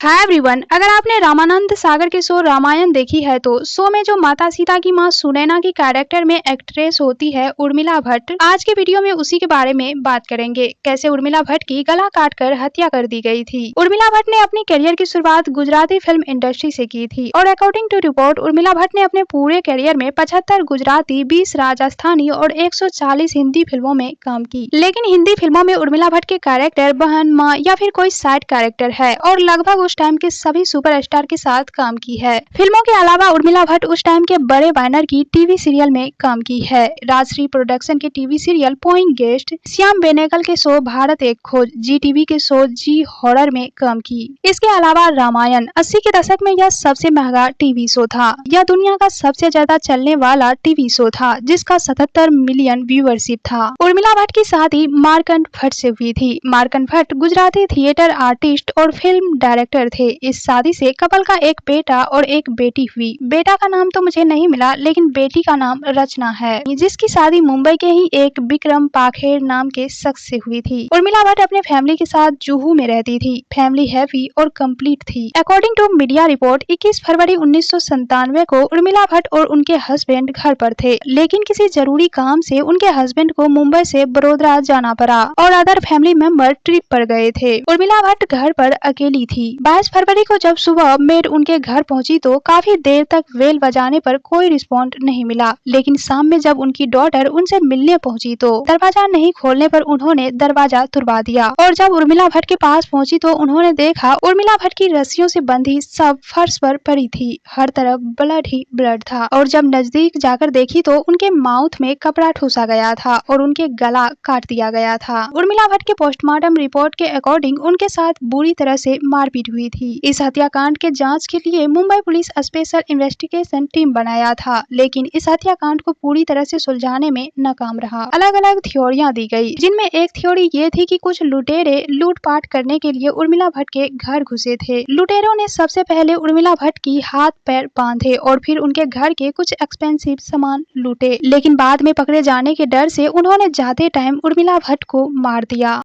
Hi everyone, अगर आपने रामानंद सागर के शो रामायण देखी है तो शो में जो माता सीता की मां सुनैना की कैरेक्टर में एक्ट्रेस होती है उर्मिला भट्ट, आज के वीडियो में उसी के बारे में बात करेंगे। कैसे उर्मिला भट्ट की गला काटकर हत्या कर दी गई थी। उर्मिला भट्ट ने अपनी करियर की शुरुआत गुजराती फिल्म इंडस्ट्री से की थी और according to report Urmila Bhatt ने अपने पूरे करियर में 75 गुजराती, 20 राजस्थानी और 140 हिंदी फिल्मों में काम की। लेकिन हिंदी फिल्मों में उर्मिला भट्ट के कैरेक्टर बहन, माँ या फिर कोई साइड कैरेक्टर है और लगभग उस टाइम के सभी सुपरस्टार के साथ काम की है। फिल्मों के अलावा उर्मिला भट्ट उस टाइम के बड़े बैनर की टीवी सीरियल में काम की है। राजश्री प्रोडक्शन के TV serial point guest, Shyam Benegal के शो भारत एक खोज, जी टीवी के शो जी हॉरर में काम की। इसके अलावा रामायण 80 के दशक में यह सबसे महंगा टीवी शो था। यह दुनिया का सबसे ज्यादा चलने वाला टीवी शो था जिसका 77 मिलियन व्यूअरशिप था। उर्मिला भट्ट की शादी मार्कंड भट्ट से हुई थी। मार्कंड भट्ट गुजराती थिएटर आर्टिस्ट और फिल्म डायरेक्टर थे। इस शादी से कपल का एक बेटा और एक बेटी हुई। बेटा का नाम तो मुझे नहीं मिला लेकिन बेटी का नाम रचना है, जिसकी शादी मुंबई के ही एक विक्रम पाखेड़ नाम के शख्स से हुई थी। उर्मिला भट्ट अपने फैमिली के साथ जुहू में रहती थी। फैमिली हैवी और कंप्लीट थी। अकॉर्डिंग टू मीडिया रिपोर्ट 21 फरवरी 1997 को उर्मिला भट्ट और उनके हस्बैंड घर पर थे, लेकिन किसी जरूरी काम से उनके हस्बैंड को मुंबई से बड़ोदरा जाना पड़ा और अदर फैमिली मेंबर ट्रिप पर गए थे। उर्मिला भट्ट घर पर अकेली थी। 22 फरवरी को जब सुबह मेड उनके घर पहुंची तो काफी देर तक बेल बजाने पर कोई रिस्पॉन्ड नहीं मिला, लेकिन शाम में जब उनकी डॉटर उनसे मिलने पहुंची तो दरवाजा नहीं खोलने पर उन्होंने दरवाजा तुड़वा दिया और जब उर्मिला भट्ट के पास पहुंची तो उन्होंने देखा उर्मिला भट्ट की रस्सियों से बंधी सब फर्श पर पड़ी थी। हर तरफ ब्लड ही ब्लड था और जब नजदीक जाकर देखी तो उनके माउथ में कपड़ा ठूसा गया था और उनके गला काट दिया गया था। उर्मिला भट्ट के पोस्टमार्टम रिपोर्ट के अकॉर्डिंग उनके साथ बुरी तरह से मारपीट हुई थी। इस हत्याकांड के जांच के लिए Mumbai police special investigation team बनाया था, लेकिन इस हत्याकांड को पूरी तरह से सुलझाने में नाकाम रहा। अलग अलग थ्योरियां दी गई, जिनमें एक थ्योरी ये थी कि कुछ लुटेरे लूटपाट करने के लिए उर्मिला भट्ट के घर घुसे थे। लुटेरों ने सबसे पहले उर्मिला भट्ट की हाथ पैर बांधे और फिर उनके घर के कुछ एक्सपेंसिव सामान लूटे, लेकिन बाद में पकड़े जाने के डर से उन्होंने जाते टाइम उर्मिला भट्ट को मार दिया।